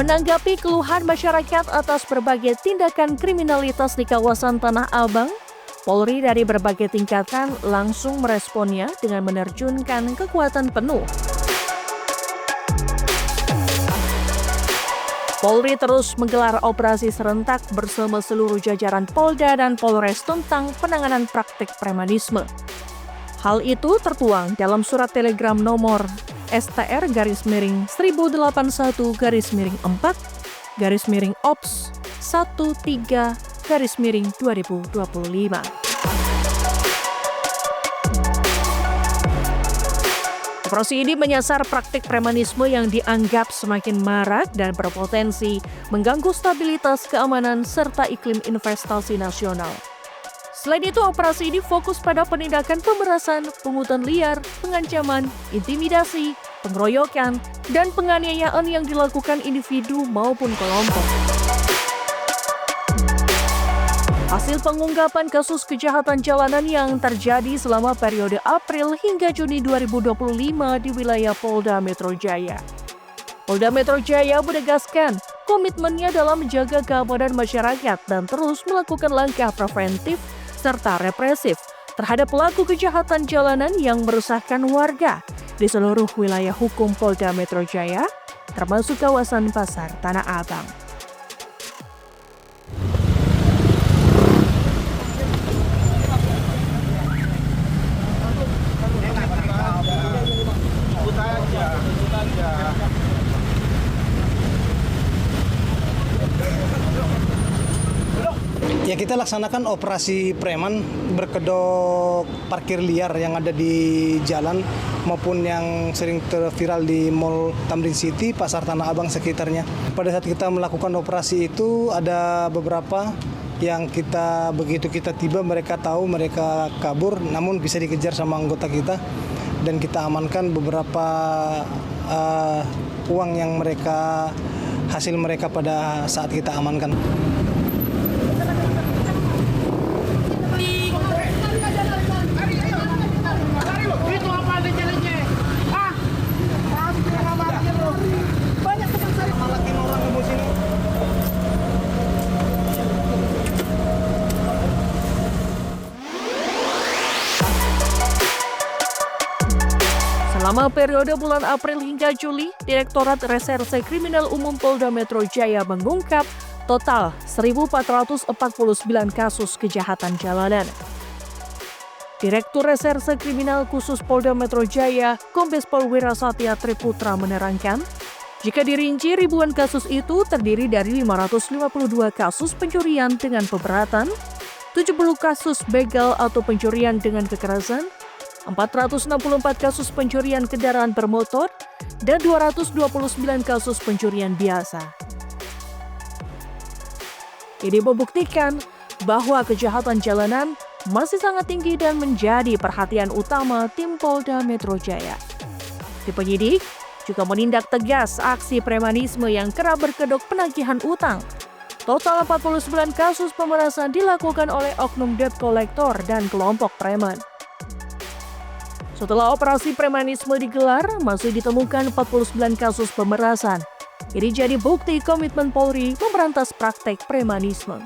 Menanggapi keluhan masyarakat atas berbagai tindakan kriminalitas di kawasan Tanah Abang, Polri dari berbagai tingkatan langsung meresponnya dengan menerjunkan kekuatan penuh. Polri terus menggelar operasi serentak bersama seluruh jajaran Polda dan Polres tentang penanganan praktik premanisme. Hal itu tertuang dalam surat telegram nomor STR-81-4-OPS 13-2025. Operasi ini menyasar praktik premanisme yang dianggap semakin marak dan berpotensi mengganggu stabilitas keamanan serta iklim investasi nasional. Selain itu, operasi ini fokus pada penindakan pemerasan, pungutan liar, pengancaman, intimidasi, pengeroyokan, dan penganiayaan yang dilakukan individu maupun kelompok. Hasil pengungkapan kasus kejahatan jalanan yang terjadi selama periode April hingga Juni 2025 di wilayah Polda Metro Jaya. Polda Metro Jaya menegaskan komitmennya dalam menjaga keamanan masyarakat dan terus melakukan langkah preventif serta represif terhadap pelaku kejahatan jalanan yang merusakkan warga di seluruh wilayah hukum Polda Metro Jaya, termasuk kawasan Pasar Tanah Abang. Ya, kita laksanakan operasi preman berkedok parkir liar yang ada di jalan maupun yang sering terviral di Mall Tamrin City, Pasar Tanah Abang sekitarnya. Pada saat kita melakukan operasi itu ada beberapa yang begitu kita tiba mereka tahu mereka kabur, namun bisa dikejar sama anggota kita dan kita amankan beberapa uang yang hasil mereka pada saat kita amankan. Selama periode bulan April hingga Juli, Direktorat Reserse Kriminal Umum Polda Metro Jaya mengungkap total 1.449 kasus kejahatan jalanan. Direktur Reserse Kriminal Khusus Polda Metro Jaya, Kombes Pol Wirasatya Triputra menerangkan, jika dirinci ribuan kasus itu terdiri dari 552 kasus pencurian dengan pemberatan, 70 kasus begal atau pencurian dengan kekerasan, 464 kasus pencurian kendaraan bermotor, dan 229 kasus pencurian biasa. Ini membuktikan bahwa kejahatan jalanan masih sangat tinggi dan menjadi perhatian utama tim Polda Metro Jaya. Tim penyidik juga menindak tegas aksi premanisme yang kerap berkedok penagihan utang. Total 49 kasus pemerasan dilakukan oleh oknum debt collector dan kelompok preman. Setelah operasi premanisme digelar, masih ditemukan 49 kasus pemerasan. Ini jadi bukti komitmen Polri memberantas praktek premanisme.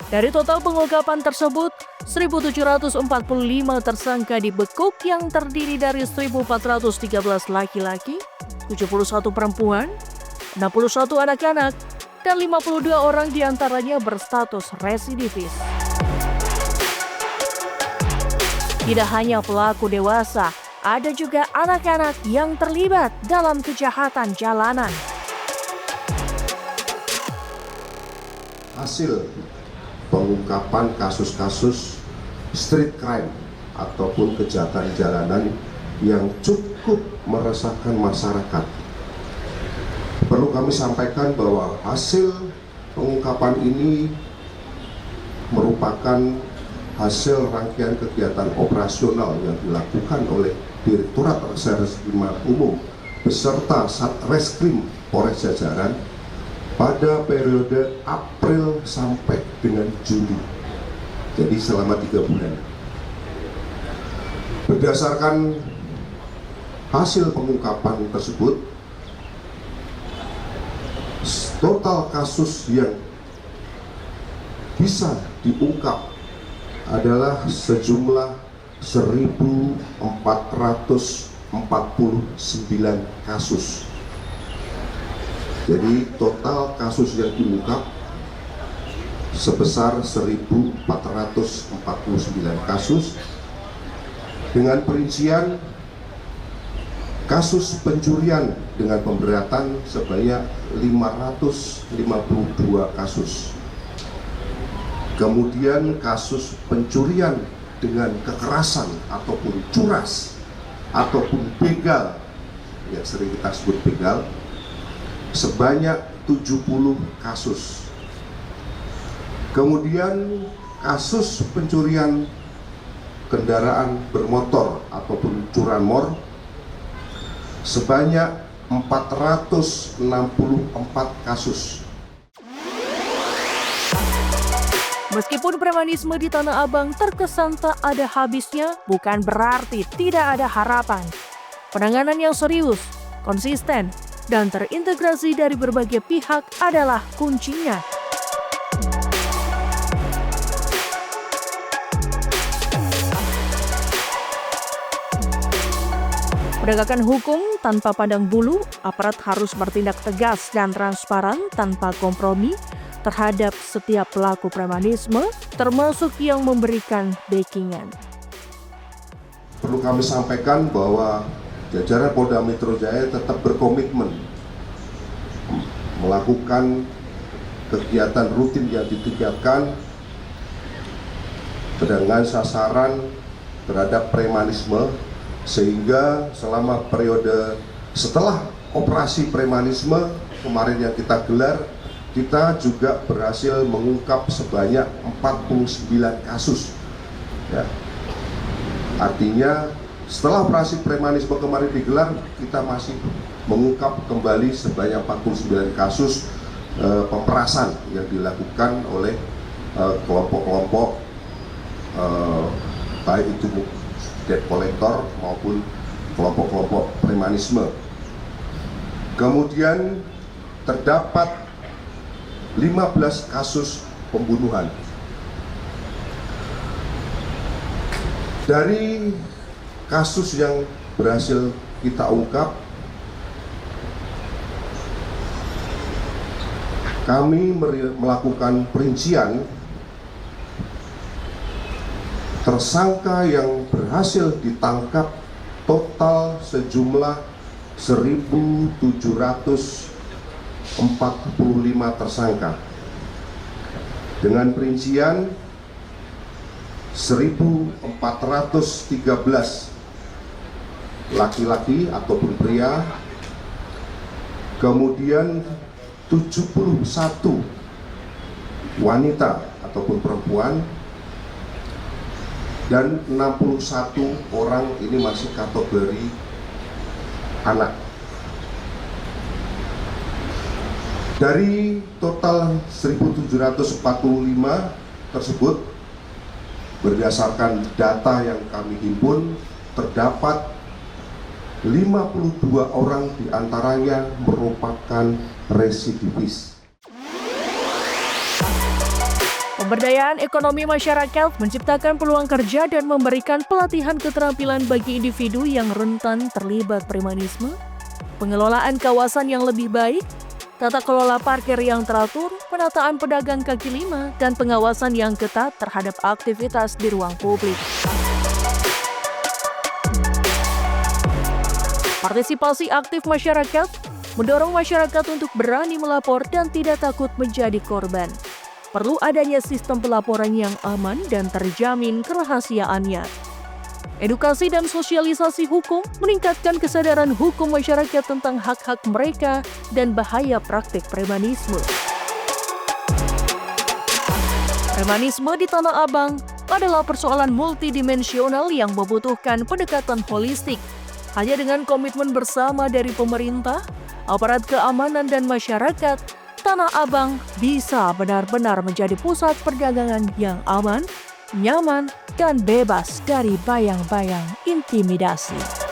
Dari total pengungkapan tersebut, 1.745 tersangka dibekuk yang terdiri dari 1.413 laki-laki, 71 perempuan, 61 anak-anak, dan 52 orang diantaranya berstatus residivis. Tidak hanya pelaku dewasa, ada juga anak-anak yang terlibat dalam kejahatan jalanan. Hasil pengungkapan kasus-kasus street crime ataupun kejahatan jalanan yang cukup meresahkan masyarakat. Perlu kami sampaikan bahwa hasil pengungkapan ini merupakan hasil rangkaian kegiatan operasional yang dilakukan oleh Direktorat Reserse Kriminal Umum beserta Satreskrim Polres Jajaran pada periode April sampai dengan Juni. Jadi selama 3 bulan. Berdasarkan hasil pengungkapan tersebut, total kasus yang bisa diungkap adalah sejumlah 1.449 kasus. Jadi total kasus yang diungkap sebesar 1.449 kasus dengan perincian kasus pencurian dengan pemberatan sebanyak 552 kasus. Kemudian kasus pencurian dengan kekerasan ataupun curas ataupun begal, yang sering kita sebut begal, sebanyak 70 kasus. Kemudian kasus pencurian kendaraan bermotor ataupun curanmor sebanyak 464 kasus. Meskipun premanisme di Tanah Abang terkesan tak ada habisnya, bukan berarti tidak ada harapan. Penanganan yang serius, konsisten, dan terintegrasi dari berbagai pihak adalah kuncinya. Penegakan hukum tanpa pandang bulu, aparat harus bertindak tegas dan transparan tanpa kompromi terhadap setiap pelaku premanisme, termasuk yang memberikan backingan. Perlu kami sampaikan bahwa jajaran Polda Metro Jaya tetap berkomitmen melakukan kegiatan rutin yang ditingkatkan dengan sasaran terhadap premanisme, sehingga selama periode setelah operasi premanisme kemarin yang kita gelar, kita juga berhasil mengungkap sebanyak 49 kasus. Ya. Artinya setelah operasi premanisme kemarin digelar, kita masih mengungkap kembali sebanyak 49 kasus pemerasan yang dilakukan oleh kelompok-kelompok baik itu debt collector maupun kelompok-kelompok premanisme. Kemudian terdapat 15 kasus pembunuhan. Dari kasus yang berhasil kita ungkap, kami melakukan perincian tersangka yang berhasil ditangkap total sejumlah 1.745 tersangka dengan perincian 1.413 laki-laki ataupun pria, kemudian 71 wanita ataupun perempuan, dan 61 orang ini masih kategori anak. Dari total 1.745 tersebut, berdasarkan data yang kami himpun, terdapat 52 orang diantaranya merupakan residivis. Pemberdayaan ekonomi masyarakat menciptakan peluang kerja dan memberikan pelatihan keterampilan bagi individu yang rentan terlibat premanisme, pengelolaan kawasan yang lebih baik, tata kelola parkir yang teratur, penataan pedagang kaki lima, dan pengawasan yang ketat terhadap aktivitas di ruang publik. Partisipasi aktif masyarakat mendorong masyarakat untuk berani melapor dan tidak takut menjadi korban. Perlu adanya sistem pelaporan yang aman dan terjamin kerahasiaannya. Edukasi dan sosialisasi hukum meningkatkan kesadaran hukum masyarakat tentang hak-hak mereka dan bahaya praktik premanisme. Premanisme di Tanah Abang adalah persoalan multidimensional yang membutuhkan pendekatan holistik. Hanya dengan komitmen bersama dari pemerintah, aparat keamanan, dan masyarakat, Tanah Abang bisa benar-benar menjadi pusat perdagangan yang aman, nyaman, dan bebas dari bayang-bayang intimidasi.